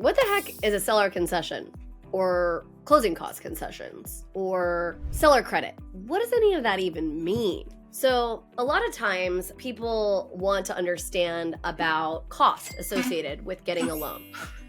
What the heck is a seller concession? Or closing cost concessions? Or seller credit? What does any of that even mean? So a lot of times people want to understand about cost associated with getting a loan.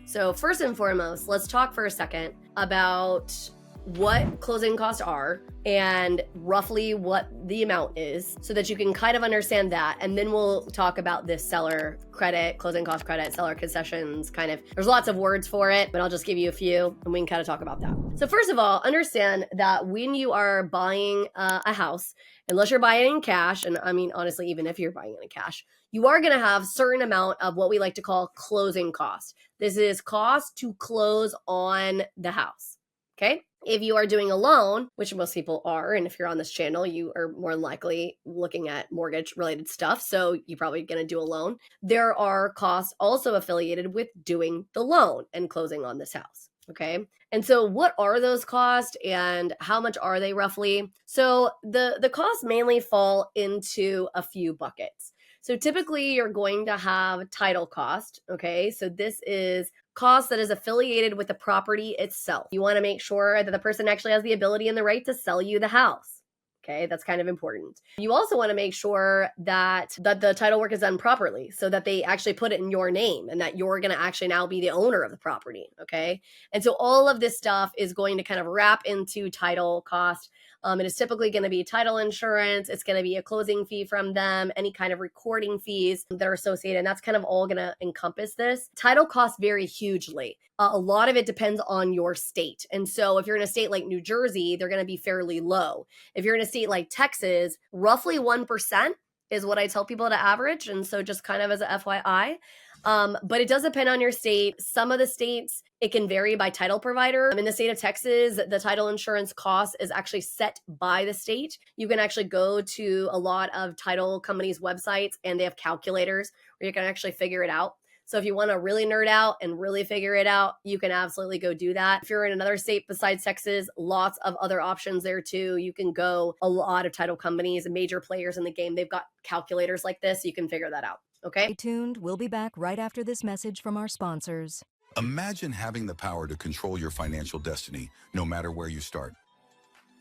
So first and foremost, let's talk for a second about what closing costs are and roughly what the amount is so that you can kind of understand that. And then we'll talk about this seller credit, closing cost credit, seller concessions, there's lots of words for it, but I'll just give you a few and we can kind of talk about that. So first of all, understand that when you are buying a house, unless you're buying in cash, and I mean, honestly, even if you're buying it in cash, you are going to have certain amount of what we like to call closing cost. This is cost to close on the house. Okay. If you are doing a loan, which most people are, and if you're on this channel, you are more than likely looking at mortgage related stuff. So you're probably going to do a loan. There are costs also affiliated with doing the loan and closing on this house. Okay. And so what are those costs and how much are they roughly? So the costs mainly fall into a few buckets. So typically you're going to have title cost. Okay. So this is cost that is affiliated with the property itself. You want to make sure that the person actually has the ability and the right to sell you the house. Okay, that's kind of important. You also want to make sure that the title work is done properly so that they actually put it in your name and that you're going to actually now be the owner of the property. Okay, and so all of this stuff is going to kind of wrap into title cost. It is typically going to be title insurance. It's going to be a closing fee from them, any kind of recording fees that are associated. And that's kind of all going to encompass this. Title costs vary hugely. A lot of it depends on your state. And so if you're in a state like New Jersey, they're going to be fairly low. If you're in a state like Texas, roughly 1% is what I tell people to average. And so just kind of as a FYI. But it does depend on your state. Some of the states, it can vary by title provider. In the state of Texas, the title insurance cost is actually set by the state. You can actually go to a lot of title companies' websites and they have calculators where you can actually figure it out. So if you want to really nerd out and really figure it out, you can absolutely go do that. If you're in another state besides Texas, lots of other options there too. You can go, a lot of title companies and major players in the game, they've got calculators like this. You can figure that out. Okay. Stay tuned. We'll be back right after this message from our sponsors. Imagine having the power to control your financial destiny, no matter where you start.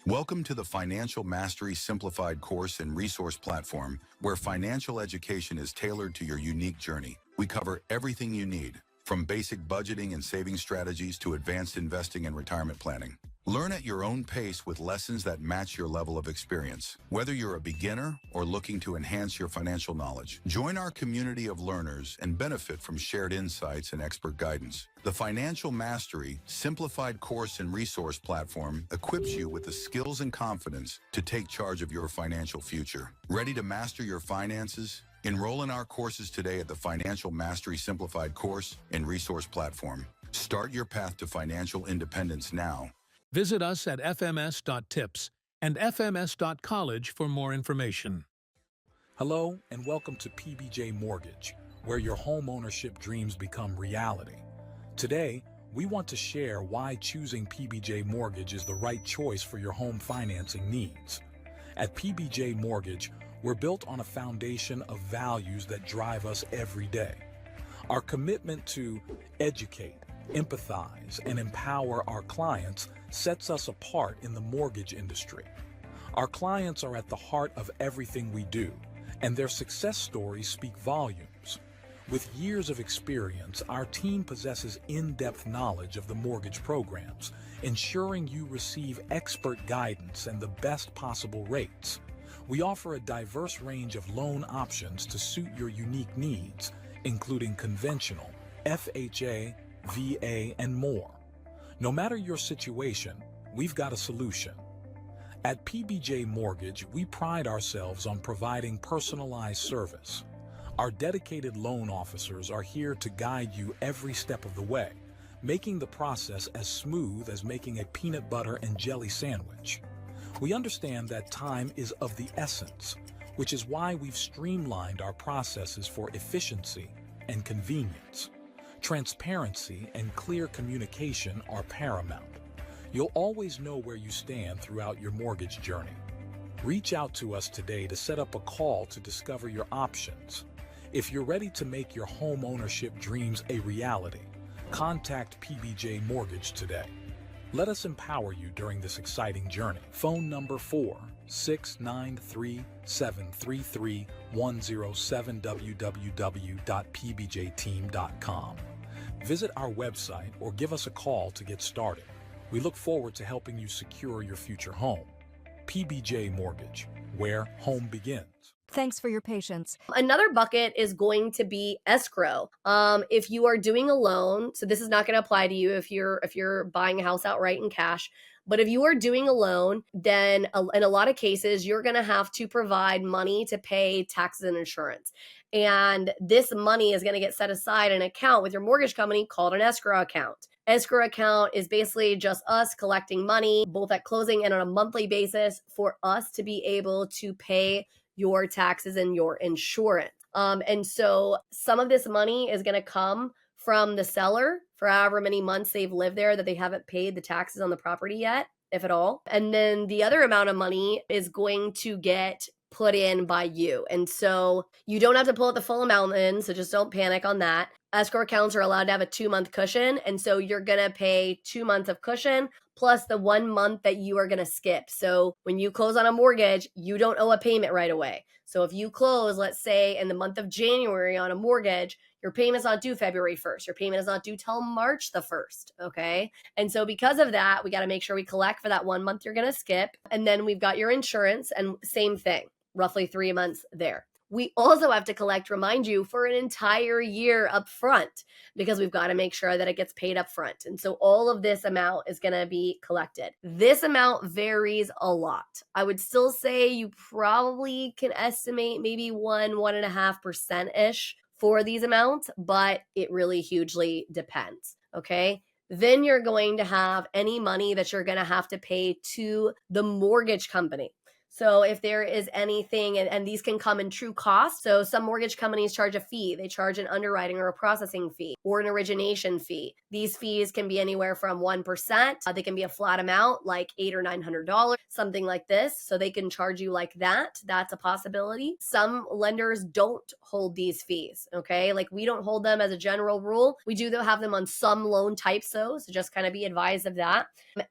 Welcome to the Financial Mastery Simplified course and resource platform, where financial education is tailored to your unique journey. We cover everything you need, from basic budgeting and saving strategies to advanced investing and retirement planning. Learn at your own pace with lessons that match your level of experience. Whether you're a beginner or looking to enhance your financial knowledge, join our community of learners and benefit from shared insights and expert guidance. The Financial Mastery Simplified course and resource platform equips you with the skills and confidence to take charge of your financial future. Ready to master your finances? Enroll in our courses today at the Financial Mastery Simplified course and resource platform. Start your path to financial independence now. Visit us at fms.tips and fms.college for more information. Hello and welcome to PBJ Mortgage, where your home ownership dreams become reality. Today, we want to share why choosing PBJ Mortgage is the right choice for your home financing needs. At PBJ Mortgage, we're built on a foundation of values that drive us every day. Our commitment to educate, empathize, and empower our clients sets us apart in the mortgage industry. Our clients are at the heart of everything we do, and their success stories speak volumes. With years of experience, our team possesses in-depth knowledge of the mortgage programs, ensuring you receive expert guidance and the best possible rates. We offer a diverse range of loan options to suit your unique needs, including conventional, FHA, VA, and more. No matter your situation, we've got a solution. At PBJ Mortgage, we pride ourselves on providing personalized service. Our dedicated loan officers are here to guide you every step of the way, making the process as smooth as making a peanut butter and jelly sandwich. We understand that time is of the essence, which is why we've streamlined our processes for efficiency and convenience. Transparency and clear communication are paramount. You'll always know where you stand throughout your mortgage journey. Reach out to us today to set up a call to discover your options. If you're ready to make your home ownership dreams a reality, Contact PBJ Mortgage today. Let us empower you during this exciting journey. Phone number 4-693-733-107 www.pbjteam.com. Visit our website or give us a call to get started. We look forward to helping you secure your future home. PBJ Mortgage, where home begins. Thanks for your patience. Another bucket is going to be escrow. If you are doing a loan, so this is not going to apply to you if you're buying a house outright in cash, but if you are doing a loan, then in a lot of cases, you're going to have to provide money to pay taxes and insurance. And this money is going to get set aside in an account with your mortgage company called an escrow account. Escrow account is basically just us collecting money, both at closing and on a monthly basis, for us to be able to pay your taxes and your insurance. And so some of this money is going to come from the seller for however many months they've lived there that they haven't paid the taxes on the property yet, if at all. And then the other amount of money is going to get put in by you. And so you don't have to pull out the full amount in, so just don't panic on that. Escrow accounts are allowed to have a 2-month cushion. And so you're going to pay 2 months of cushion plus the 1 month that you are going to skip. So when you close on a mortgage, you don't owe a payment right away. So if you close, let's say in the month of January on a mortgage, your payment's not due February 1st. Your payment is not due till March the 1st. Okay. And so because of that, we got to make sure we collect for that 1 month you're going to skip. And then we've got your insurance and same thing, roughly 3 months there. We also have to collect, remind you, for an entire year up front because we've got to make sure that it gets paid up front. And so all of this amount is going to be collected. This amount varies a lot. I would still say you probably can estimate maybe 1.5%-ish for these amounts, but it really hugely depends. Okay. Then you're going to have any money that you're going to have to pay to the mortgage company. So if there is anything, and these can come in true cost. So some mortgage companies charge a fee. They charge an underwriting or a processing fee or an origination fee. These fees can be anywhere from 1%. They can be a flat amount like $800 or $900, something like this. So they can charge you like that. That's a possibility. Some lenders don't hold these fees. Okay. Like we don't hold them as a general rule. We do have them on some loan types though. So just kind of be advised of that.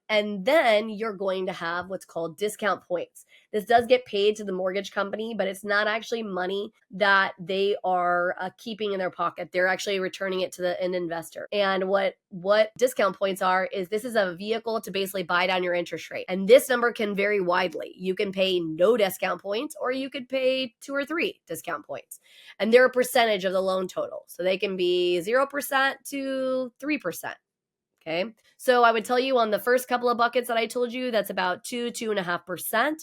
And then you're going to have what's called discount points. This does get paid to the mortgage company, but it's not actually money that they are keeping in their pocket. They're actually returning it to an investor. And what discount points are is this is a vehicle to basically buy down your interest rate. And this number can vary widely. You can pay no discount points or you could pay 2 or 3 discount points. And they're a percentage of the loan total. So they can be 0% to 3%. Okay. So I would tell you on the first couple of buckets that I told you, that's about 2.5%.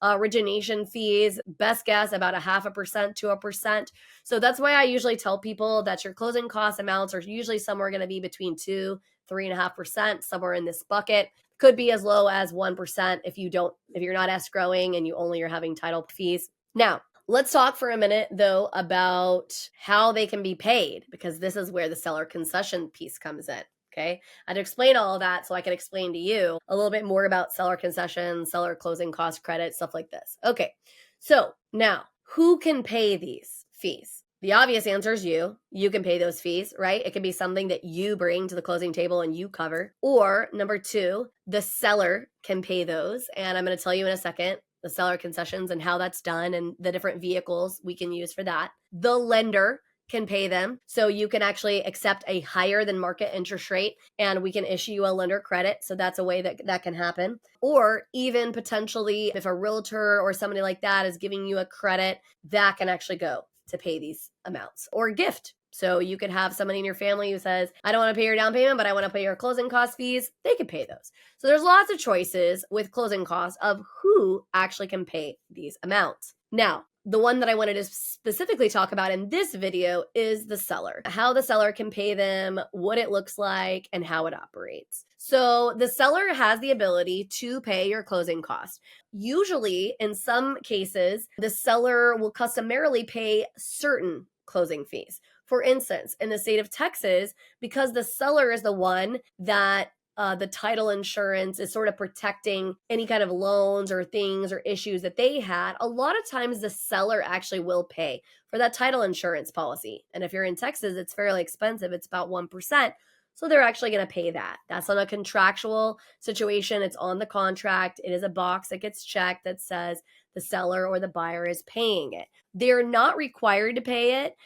Origination fees, best guess, about 0.5% to 1%. So that's why I usually tell people that your closing cost amounts are usually somewhere going to be between 2-3.5%, somewhere in this bucket. Could be as low as 1% if you're not escrowing and you only are having title fees. Now, let's talk for a minute, though, about how they can be paid, because this is where the seller concession piece comes in. Okay. I'd explain all of that so I can explain to you a little bit more about seller concessions, seller closing cost credit, stuff like this. Okay. So now who can pay these fees? The obvious answer is you. You can pay those fees, right? It can be something that you bring to the closing table and you cover. Or number 2, the seller can pay those. And I'm going to tell you in a second the seller concessions and how that's done and the different vehicles we can use for that. The lender can pay them. So you can actually accept a higher than market interest rate and we can issue you a lender credit. So that's a way that can happen. Or even potentially if a realtor or somebody like that is giving you a credit, that can actually go to pay these amounts. Or gift. So you could have somebody in your family who says, I don't want to pay your down payment, but I want to pay your closing cost fees. They can pay those. So there's lots of choices with closing costs of who actually can pay these amounts. Now, the one that I wanted to specifically talk about in this video is the seller, how the seller can pay them, what it looks like, and how it operates. So the seller has the ability to pay your closing costs. Usually, in some cases, the seller will customarily pay certain closing fees. For instance, in the state of Texas, because the seller is the one that the title insurance is sort of protecting any kind of loans or things or issues that they had, a lot of times the seller actually will pay for that title insurance policy. And if you're in Texas, it's fairly expensive. It's about 1%. So they're actually going to pay that. That's on a contractual situation. It's on the contract. It is a box that gets checked that says the seller or the buyer is paying it. They're not required to pay it.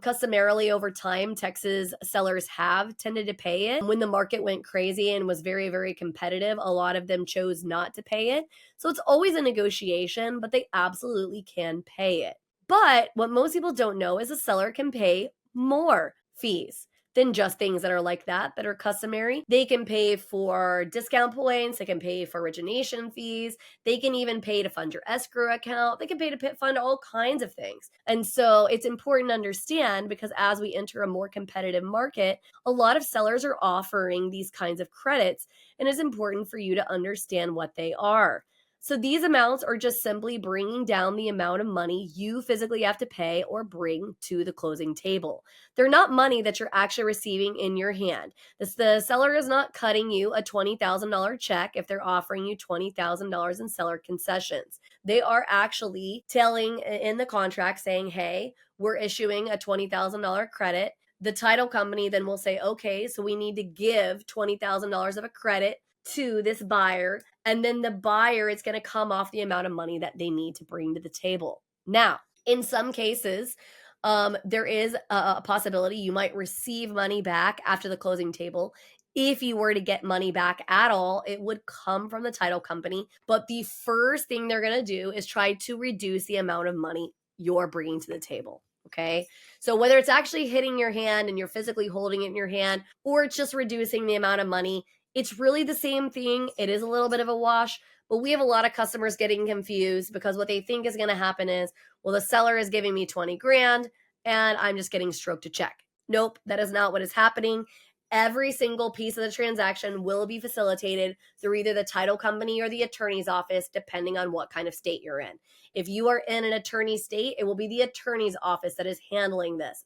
Customarily over time, Texas sellers have tended to pay it. When the market went crazy and was very, very competitive, a lot of them chose not to pay it. So it's always a negotiation, but they absolutely can pay it. But what most people don't know is a seller can pay more fees than just things that are like that are customary. They can pay for discount points. They can pay for origination fees. They can even pay to fund your escrow account. They can pay to fund all kinds of things. And so it's important to understand, because as we enter a more competitive market, a lot of sellers are offering these kinds of credits, and it's important for you to understand what they are. So these amounts are just simply bringing down the amount of money you physically have to pay or bring to the closing table. They're not money that you're actually receiving in your hand. The seller is not cutting you a $20,000 check if they're offering you $20,000 in seller concessions. They are actually telling in the contract saying, hey, we're issuing a $20,000 credit. The title company then will say, okay, so we need to give $20,000 of a credit to this buyer, and then the buyer is going to come off the amount of money that they need to bring to the table. Now, in some cases, there is a possibility you might receive money back after the closing table. If you were to get money back at all, it would come from the title company. But the first thing they're going to do is try to reduce the amount of money you're bringing to the table. Okay. So whether it's actually hitting your hand and you're physically holding it in your hand, or it's just reducing the amount of money, it's really the same thing. It is a little bit of a wash, but we have a lot of customers getting confused because what they think is going to happen is, well, the seller is giving me 20 grand and I'm just getting stroked a check. Nope, that is not what is happening. Every single piece of the transaction will be facilitated through either the title company or the attorney's office, depending on what kind of state you're in. If you are in an attorney state, it will be the attorney's office that is handling this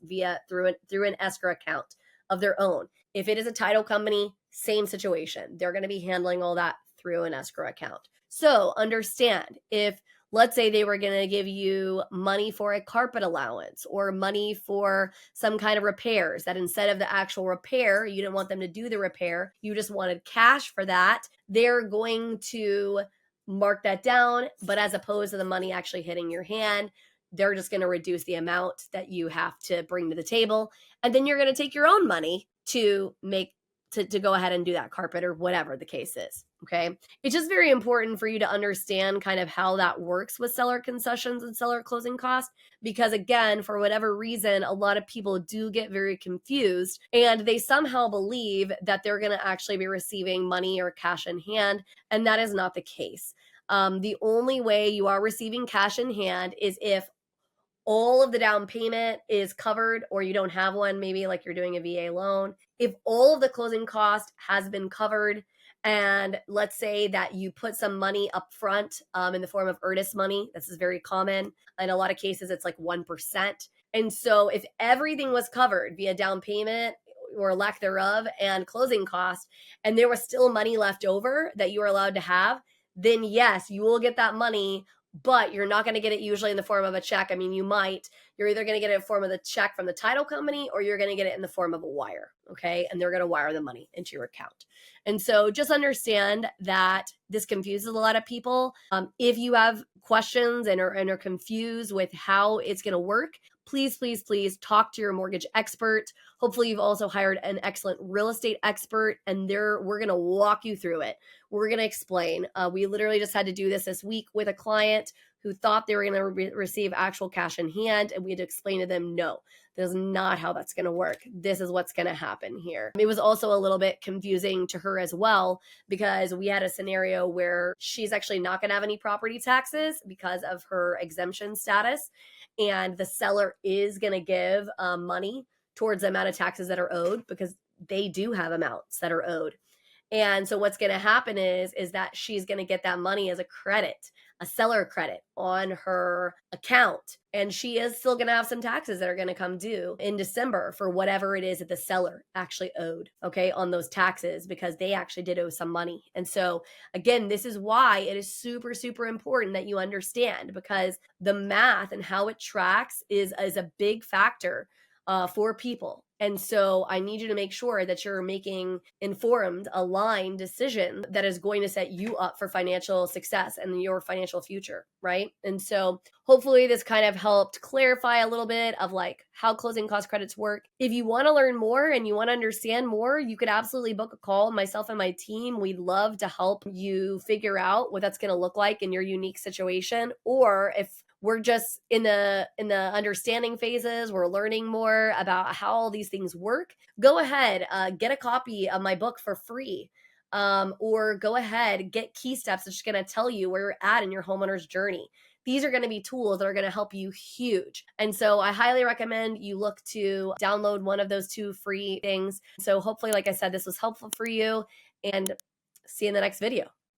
through an escrow account of their own. If it is a title company, same situation. They're going to be handling all that through an escrow account. So understand, if let's say they were going to give you money for a carpet allowance or money for some kind of repairs, that instead of the actual repair, you didn't want them to do the repair, you just wanted cash for that, they're going to mark that down. But as opposed to the money actually hitting your hand, they're just going to reduce the amount that you have to bring to the table. And then you're going to take your own money to go ahead and do that carpet or whatever the case is. Okay. It's just very important for you to understand kind of how that works with seller concessions and seller closing costs, because again, for whatever reason, a lot of people do get very confused and they somehow believe that they're going to actually be receiving money or cash in hand. And that is not the case. The only way you are receiving cash in hand is if all of the down payment is covered, or you don't have one, maybe like you're doing a VA loan. If all of the closing cost has been covered, and let's say that you put some money up front in the form of earnest money, this is very common. In a lot of cases, it's like 1%. And so if everything was covered via down payment or lack thereof and closing cost, and there was still money left over that you were allowed to have, then yes, you will get that money, but you're not going to get it usually in the form of a check. I mean, you're either going to get it in the form of the check from the title company, or you're going to get it in the form of a wire. Okay. And they're going to wire the money into your account. And so just understand that this confuses a lot of people. If you have questions and are confused with how it's going to work, please, please, please talk to your mortgage expert. Hopefully you've also hired an excellent real estate expert, and we're going to walk you through it. We're going to explain. We literally just had to do this week with a client who thought they were going to receive actual cash in hand, and we had to explain to them, no, that is not how that's going to work. This is what's going to happen here. It was also a little bit confusing to her as well, because we had a scenario where she's actually not going to have any property taxes because of her exemption status, and the seller is going to give money towards the amount of taxes that are owed, because they do have amounts that are owed. And so what's going to happen is that she's going to get that money as a credit, a seller credit on her account. And she is still going to have some taxes that are going to come due in December for whatever it is that the seller actually owed, okay, on those taxes, because they actually did owe some money. And so again, this is why it is super, super important that you understand, because the math and how it tracks is a big factor for people. And so I need you to make sure that you're making informed, aligned decision that is going to set you up for financial success and your financial future, right? And so hopefully this kind of helped clarify a little bit of like how closing cost credits work. If you want to learn more and you want to understand more, you could absolutely book a call. Myself and my team, we'd love to help you figure out what that's going to look like in your unique situation. Or if we're just in the understanding phases, we're learning more about how all these things work, go ahead, get a copy of my book for free. Or go ahead, get key steps that's just going to tell you where you're at in your homeowner's journey. These are going to be tools that are going to help you huge. And so I highly recommend you look to download one of those 2 free things. So hopefully, like I said, this was helpful for you, and see you in the next video.